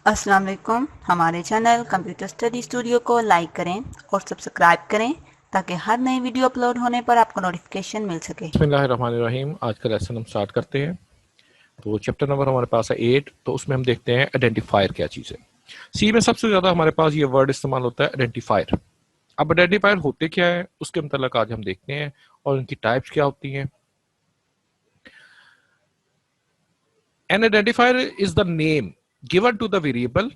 अस्सलाम वालेकुम। हमारे चैनल कंप्यूटर स्टडी स्टूडियो को लाइक करें और सब्सक्राइब करें ताकि हर नई वीडियो अपलोड होने पर आपको नोटिफिकेशन मिल सके। बिस्मिल्लाहिर्रहमानिर्रहीम। आज का लेसन हम स्टार्ट करते हैं। तो चैप्टर नंबर हमारे पास है 8। तो उसमें हम देखते हैं आइडेंटिफायर क्या चीज़ है। सी में सबसे ज़्यादा हमारे पास ये वर्ड इस्तेमाल होता है आइडेंटिफायर। अब आइडेंटिफायर होते क्या है उसके मतलब आज हम देखते हैं और उनकी टाइप्स क्या होती हैं। An identifier is the name given to the variable,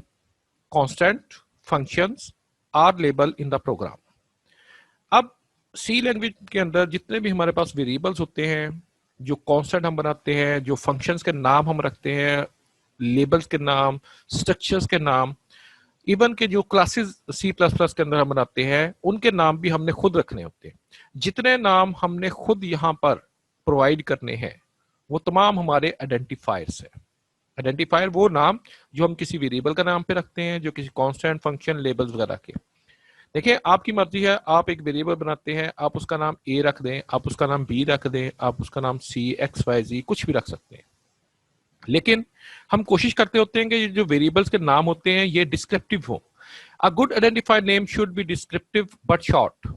constant, functions are label in the program. अब सी लैंग्वेज के अंदर जितने भी हमारे पास वेरिएबल्स होते हैं, जो कांस्टेंट हम बनाते हैं, जो फंक्शंस के नाम हम रखते हैं, लेबल्स के नाम, स्ट्रक्चर्स के नाम, इवन के जो क्लासेस सी प्लस प्लस के अंदर हम बनाते हैं उनके नाम भी हमने खुद रखने होते हैं। जितने नाम हमने खुद यहाँ पर प्रोवाइड करने हैं वो तमाम हमारे आइडेंटिफायर्स हैं। आइडेंटिफायर वो नाम जो हम किसी वेरिएबल का नाम पे रखते हैं, जो किसी कांस्टेंट, फंक्शन, लेबल्स वगैरह के। देखिए आपकी मर्जी है, आप एक वेरिएबल बनाते हैं, आप उसका नाम ए रख दें, आप उसका नाम बी रख दें, आप उसका नाम सी, एक्स, वाई, जी कुछ भी रख सकते हैं। लेकिन हम कोशिश करते होते हैं कि जो वेरिएबल्स के नाम होते हैं ये डिस्क्रिप्टिव हो। A good identified name should be descriptive but short.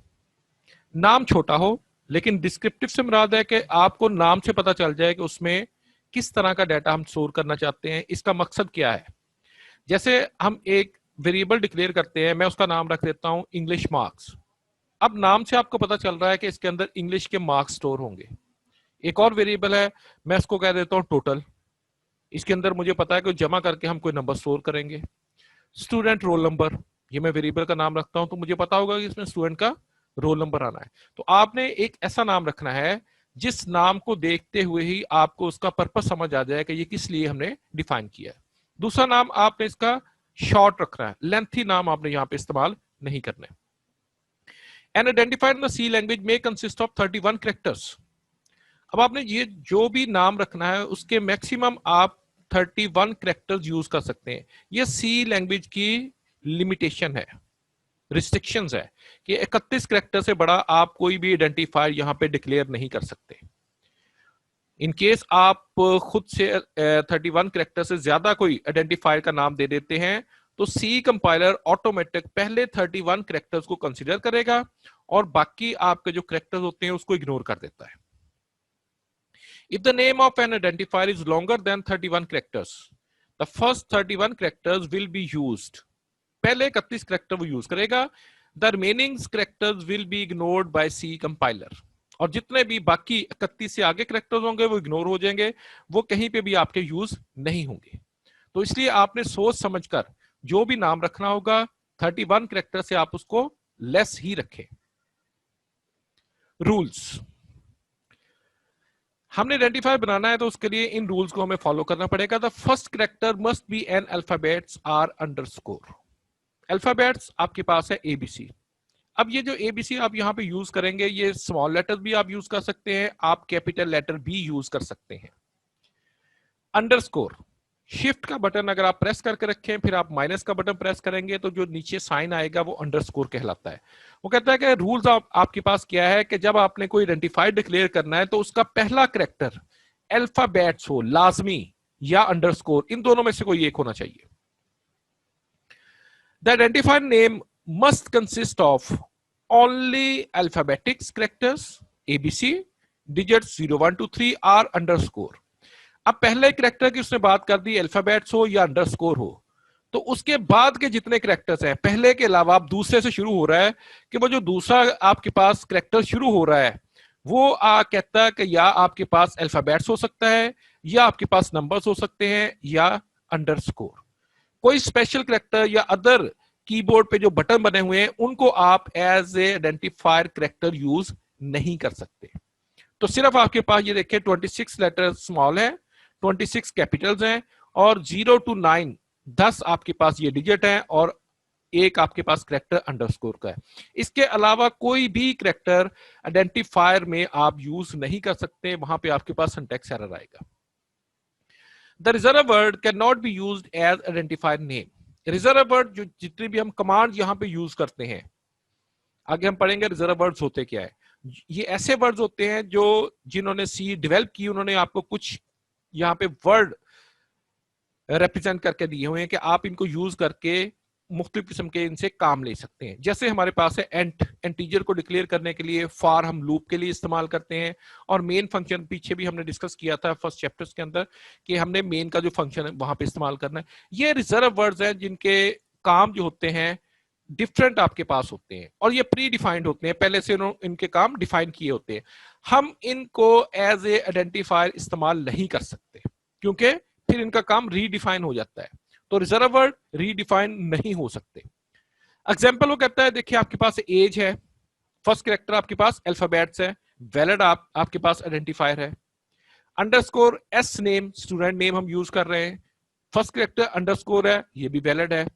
नाम छोटा हो लेकिन डिस्क्रिप्टिव से मुराद है कि आपको नाम से पता चल जाए कि उसमें किस तरह का डाटा हम स्टोर करना चाहते हैं, इसका मकसद क्या है। जैसे हम एक वेरिएबल डिक्लेयर करते हैं, मैं उसका नाम रख देता हूं इंग्लिश मार्क्स। अब नाम से आपको पता चल रहा है कि इसके अंदर इंग्लिश के मार्क्स स्टोर होंगे। एक और वेरिएबल है, मैं उसको कह देता हूं टोटल। इसके अंदर मुझे पता है कि जमा करके हम कोई नंबर स्टोर करेंगे। स्टूडेंट रोल नंबर, ये मैं वेरिएबल का नाम रखता हूं तो मुझे पता होगा कि इसमें स्टूडेंट का रोल नंबर आना है। तो आपने एक ऐसा नाम रखना है जिस नाम को देखते हुए ही आपको उसका पर्पस समझ आ जाए कि ये किस लिए हमने डिफाइन किया है। दूसरा नाम आपने इसका शॉर्ट रखना है, लेंथी नाम आपने यहाँ पे इस्तेमाल नहीं करना है। An identified in the C language में कंसिस्ट ऑफ 31 कैरेक्टर्स। अब आपने ये जो भी नाम रखना है उसके मैक्सिमम आप 31 कैरेक्टर्स यूज कर सकते हैं। ये सी लैंग्वेज की लिमिटेशन है, रिस्ट्रिक्शंस है कि 31 कैरेक्टर से बड़ा आप कोई भी आइडेंटिफायर यहां पे डिक्लेयर नहीं कर सकते। इन केस आप खुद से 31 कैरेक्टर से ज्यादा कोई आइडेंटिफायर का नाम दे देते हैं तो सी कंपाइलर ऑटोमेटिक पहले 31 कैरेक्टर्स को कंसीडर करेगा और बाकी आपके जो कैरेक्टर्स होते हैं उसको इग्नोर कर देता है। If the name of an identifier is longer than 31 characters, the first 31 characters will be used. पहले 31 कैरेक्टर वो यूज करेगा। The remaining characters will be ignored by C compiler. और जितने भी बाकी 31 से आगे कैरेक्टर्स होंगे वो इग्नोर हो जाएंगे, वो कहीं पे भी आपके यूज नहीं होंगे। तो इसलिए आपने सोच समझकर जो भी नाम रखना होगा 31 कैरेक्टर से आप उसको लेस ही रखें। रूल्स, हमने आइडेंटिफायर बनाना है तो उसके लिए इन रूल्स को हमें फॉलो करना पड़ेगा। The first character must be an alphabets or underscore. Alphabets आपके पास है एबीसी। अब ये जो एबीसी आप यहां पे यूज करेंगे, ये स्मॉल लेटर भी आप यूज कर सकते हैं, आप कैपिटल लेटर भी यूज कर सकते हैं। अंडरस्कोर, शिफ्ट का बटन अगर आप प्रेस करके रखें फिर आप माइनस का बटन प्रेस करेंगे तो जो नीचे साइन आएगा वो अंडरस्कोर कहलाता है। वो कहता है कि रूल्स आपके पास क्या है कि जब आपने कोई आइडेंटिफायर डिक्लेयर करना है तो उसका पहला कैरेक्टर अल्फाबेट्स हो लाजमी या अंडरस्कोर, इन दोनों में से कोई एक होना चाहिए। The identifier name must consist of only alphabetics characters ABC, digits 0 1 2 3 or underscore. अब पहले कैरेक्टर की उसने बात कर दी, अल्फाबेट्स हो या अंडरस्कोर हो, तो उसके बाद के जितने कैरेक्टर्स हैं पहले के अलावा आप दूसरे से शुरू हो रहा है कि वो जो दूसरा आपके पास कैरेक्टर शुरू हो रहा है वो कहता है कि या आपके पास अल्फाबेट्स हो सकता है या आपके पास नंबर्स हो सकते हैं या अंडरस्कोर। कोई स्पेशल कैरेक्टर या अदर कीबोर्ड पे जो बटन बने हुए हैं उनको आप as a identifier character use नहीं कर सकते। तो सिर्फ आपके पास ये देखिए 26 लेटर स्मॉल है, 26 कैपिटल्स हैं और 0 to 9 10 आपके पास ये डिजिट है और एक आपके पास कैरेक्टर अंडरस्कोर का है। इसके अलावा कोई भी कैरेक्टर आइडेंटिफायर में आप यूज नहीं कर सकते, वहां पे आपके पास सिंटैक्स एरर आएगा। The reserve word can not be used as identifier name. Reserve word जो जितनी भी हम कमांड यहां पे यूज करते हैं, आगे हम पढ़ेंगे रिजर्व वर्ड्स होते क्या है। ये ऐसे वर्ड्स होते हैं जो जिन्होंने सी डेवलप की उन्होंने आपको कुछ यहाँ पे वर्ड रिप्रेजेंट करके दिए हुए हैं कि आप इनको यूज करके मुख्तलिफ किस्म के इनसे काम ले सकते हैं। जैसे हमारे पास है एंटीजर को डिक्लेयर करने के लिए फॉर हम लूप के लिए इस्तेमाल करते हैं, और मेन फंक्शन पीछे भी हमने डिस्कस किया था फर्स्ट चैप्टर्स के अंदर कि हमने मेन का जो फंक्शन है वहां पे इस्तेमाल करना है। ये रिजर्व वर्ड्स हैं जिनके काम जो होते हैं डिफरेंट आपके पास होते हैं, और ये प्री डिफाइंड होते हैं, पहले से इनके काम डिफाइन किए होते हैं। हम इनको एज ए आइडेंटिफायर इस्तेमाल नहीं कर सकते क्योंकि फिर इनका काम रीडिफाइन हो जाता है। तो रिजर्व वर्ड रीडिफाइन नहीं हो सकते। एग्जाम्पल वो कहता है, देखिए आपके पास एज है, फर्स्ट कैरेक्टर आपके पास अल्फाबेट्स है, वैलिड आपके पास आइडेंटिफायर है, underscore S name student name हम यूज कर रहे हैं, फर्स्ट कैरेक्टर अंडरस्कोर है, ये भी वैलिड है।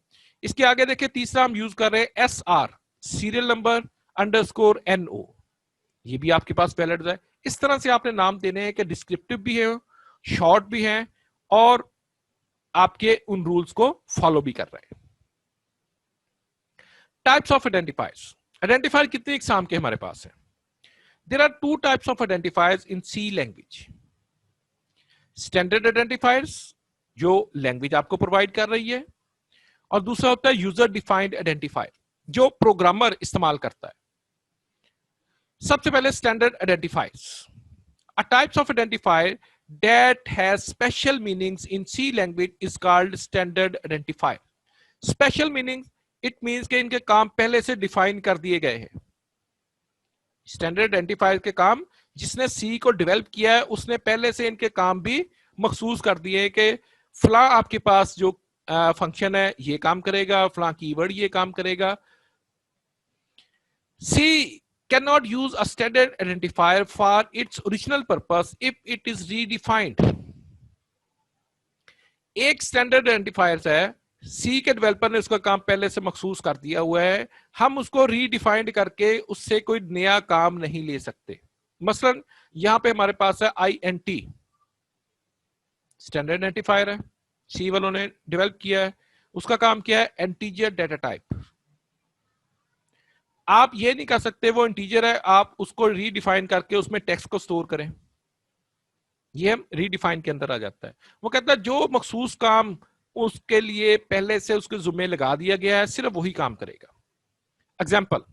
इसके आगे देखिए तीसरा हम यूज कर रहे हैं S R serial number underscore N O, ये भी आपके पास वैलिड है। इस तरह से आपने नाम देने हैं कि डिस्क्रिप्टिव भी है, शॉर्ट भी है, और आपके उन रूल्स को फॉलो भी कर रहे हैं। टाइप्स ऑफ आइडेंटिफायर्स, आइडेंटिफायर कितने एग्जाम के हमारे पास है? There are two types of identifiers in C language. Standard identifiers जो लैंग्वेज आपको प्रोवाइड कर रही है, और दूसरा होता है यूजर डिफाइंड आइडेंटिफायर जो प्रोग्रामर इस्तेमाल करता है। सबसे पहले standard identifiers, a types of identifier that has special meanings in C language is called standard identifier. Special meanings it means कि इनके काम पहले से डिफाइन कर दिए गए हैं। स्टैंडर्ड आइडेंटिफायर के काम जिसने C को डेवलप किया है उसने पहले से इनके काम भी मखसूस कर दिए हैं कि फला आपके पास जो फंक्शन है ये काम करेगा, फला कीवर्ड ये काम करेगा। C cannot use a standard identifier for its original purpose if it is redefined. एक स्टैंडर्ड आइडेंटिफायर है, सी के डेवलपर ने उसका काम पहले से मखसूस कर दिया हुआ है, हम उसको रीडिफाइंड करके उससे कोई नया काम नहीं ले सकते। मसलन यहां पे हमारे पास है INT, स्टैंडर्ड आइडेंटिफायर है, सी वालों ने डेवलप किया है, उसका काम क्या है? Integer data type. आप ये नहीं कर सकते वो इंटीजर है आप उसको रीडिफाइन करके उसमें टेक्स्ट को स्टोर करें, ये रीडिफाइन के अंदर आ जाता है। वो कहता है जो मखसूस काम उसके लिए पहले से उसके जुम्मे लगा दिया गया है सिर्फ वही काम करेगा। Example,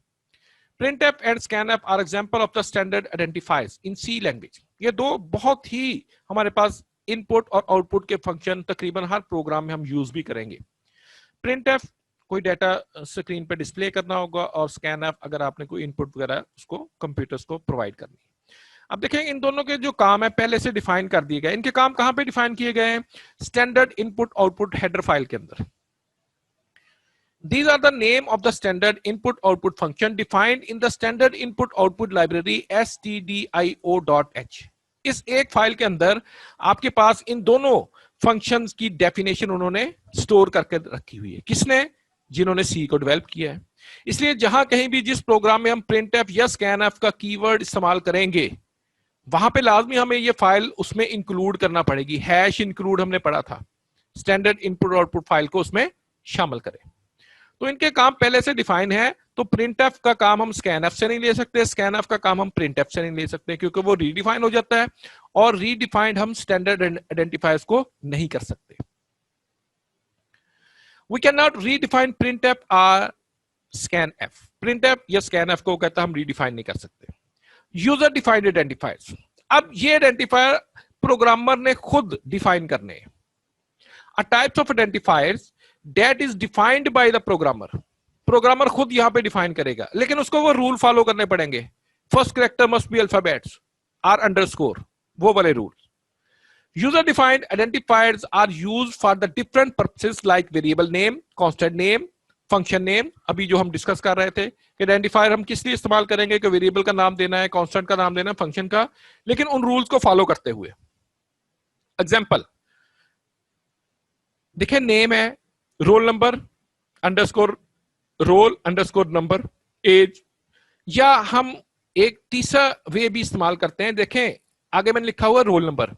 printf and scanf are example of the standard identifiers in C language. ये दो बहुत ही हमारे पास इनपुट और आउटपुट के फंक्शन तकरीबन हर प्रोग्राम में हम यूज भी करेंगे। printf कोई डाटा स्क्रीन पे डिस्प्ले करना होगा, और स्कैनफ अगर आपने कोई इनपुट वगैरह उसको कंप्यूटर्स को प्रोवाइड करनी है। अब देखेंगे इन दोनों के जो काम है पहले से डिफाइन कर दिए गए। इनके काम कहां पे डिफाइन किए गए हैं? Standard input output header file के अंदर। These are the name of the standard input output function defined in the standard input output library stdio.h। इस एक फाइल के अंदर आपके पास इन दोनों फंक्शंस की डेफिनेशन उन्होंने स्टोर करके रखी हुई है। किसने? जिन्होंने सी को डेवलप किया है। इसलिए जहां कहीं भी जिस प्रोग्राम में हम printf या scanf का कीवर्ड इस्तेमाल करेंगे वहां पे लाजमी हमें ये फाइल उसमें इंक्लूड करना पड़ेगी। हैश इंक्लूड हमने पढ़ा था, स्टैंडर्ड इनपुट आउटपुट फाइल को उसमें शामिल करें। तो इनके काम पहले से डिफाइन है, तो printf का काम हम scanf से नहीं ले सकते, scanf का काम हम printf से नहीं ले सकते क्योंकि वो रीडिफाइन हो जाता है, और रीडिफाइंड हम स्टैंडर्ड आइडेंटिफायर्स को नहीं कर सकते। We cannot redefine printf or scanf। printf या scanf को कहता हम रीडिफाइन नहीं कर सकते। यूजर डिफाइंड आइडेंटिफायर्स, अब ये आइडेंटिफायर प्रोग्रामर ने खुद डिफाइन करने हैं। A types of identifiers that is defined by the programmer। Programmer खुद यहां पे डिफाइन करेगा, लेकिन उसको वो रूल फॉलो करने पड़ेंगे। First character must be alphabets or underscore, वो वाले rule. User defined identifiers are used for the different purposes like variable name, constant name, function name। अभी जो हम डिस्कस कर रहे थे कि आइडेंटिफायर हम किस लिए इस्तेमाल करेंगे कि वेरिएबल का नाम देना है, कांस्टेंट का नाम देना है, फंक्शन का, लेकिन उन रूल्स को फॉलो करते हुए। एग्जांपल देखिए, नेम है roll number underscore roll underscore number age, या हम एक तीसरा वे भी इस्तेमाल करते हैं। देखें आगे मैंने लिखा हुआ रोल नंबर,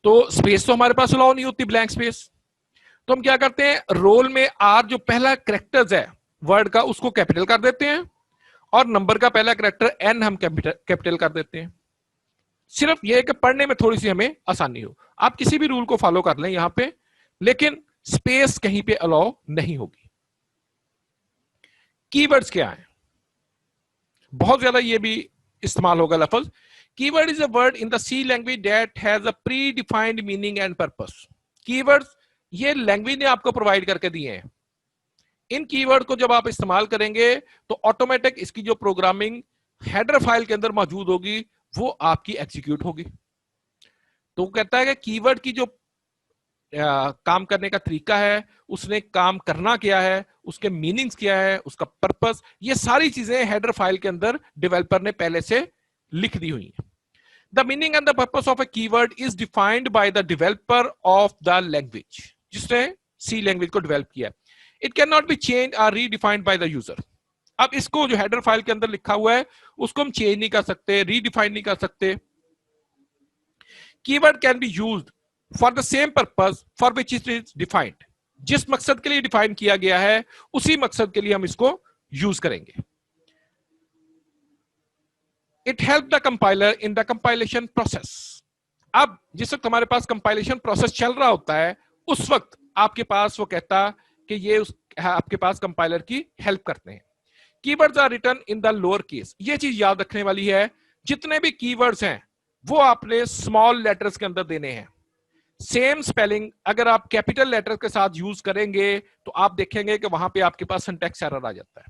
तो स्पेस तो हमारे पास अलाउ नहीं होती, ब्लैंक स्पेस, तो हम क्या करते हैं रोल में आर जो पहला कैरेक्टर्स है वर्ड का उसको कैपिटल कर देते हैं, और नंबर का पहला कैरेक्टर एन हम कैपिटल कर देते हैं। सिर्फ यह कि पढ़ने में थोड़ी सी हमें आसानी हो। आप किसी भी रूल को फॉलो कर लें, यहां पे लेकिन स्पेस कहीं पे अलाउ नहीं होगी। कीवर्ड्स क्या है? बहुत ज्यादा ये भी इस्तेमाल होगा लफ्ज। Keyword is a word in the C language that has a predefined meaning and purpose. Keywords ये लैंग्वेज ने आपको प्रोवाइड करके दिए हैं। इन कीवर्ड को जब आप इस्तेमाल करेंगे तो ऑटोमेटिक इसकी जो प्रोग्रामिंग हेडर फाइल के अंदर मौजूद होगी वो आपकी एग्जीक्यूट होगी। तो कहता है कि कीवर्ड की जो काम करने का तरीका है, उसने काम करना क्या है, उसके मीनिंग्स क्या है, उसका पर्पस, ये सारी चीजें हेडर फाइल के अंदर डेवलपर ने पहले से लिख दी हुई है। The meaning and the purpose of A keyword is defined by the developer of the language, जिसने सी लैंग्वेज को डेवलप किया। It can not B change और रीडिफाइंड बाय द यूजर। अब इसको जो हेडर फाइल के अंदर लिखा हुआ है उसको हम चेंज नहीं कर सकते, रीडिफाइन नहीं कर सकते। Keyword can be used for the same purpose for which it is defined. जिस मकसद के लिए डिफाइन किया गया है उसी मकसद के लिए हम इसको यूज करेंगे। It help the compiler in the compilation process. अब जिस वक्त हमारे पास कंपाइलेशन प्रोसेस चल रहा होता है उस वक्त आपके पास वो कहता कि ये आपके पास कंपाइलर की हेल्प करते हैं। Keywords are written in the lower case. ये चीज याद रखने वाली है, जितने भी कीवर्ड्स हैं वो आपने स्मॉल लेटर्स के अंदर देने हैं। सेम स्पेलिंग अगर आप कैपिटल लेटर के साथ यूज करेंगे तो आप देखेंगे कि वहां पे आपके पास सिंटैक्स एरर आ जाता है।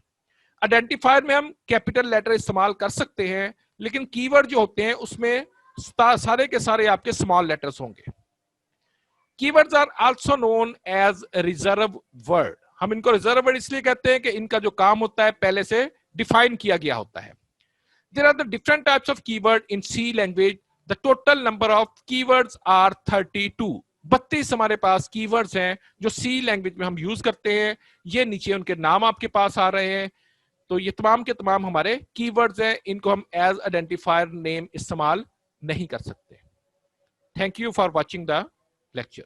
आइडेंटिफायर में हम कैपिटल लेटर इस्तेमाल कर सकते हैं, लेकिन कीवर्ड जो होते हैं उसमें सारे के सारे आपके स्मॉल लेटर्स होंगे। Keywords are also known as reserve word. हम इनको रिजर्व वर्ड इसलिए कहते हैं कि इनका जो काम होता है पहले से डिफाइन किया गया होता है। There are the different types of keyword in C language. The total number of keywords are 32। 32 हमारे पास कीवर्ड्स हैं जो सी लैंग्वेज में हम यूज करते हैं। ये नीचे उनके नाम आपके पास आ रहे हैं। तो ये तमाम के तमाम हमारे कीवर्ड्स हैं, इनको हम एज आइडेंटिफायर नेम इस्तेमाल नहीं कर सकते। Thank you for watching the lecture.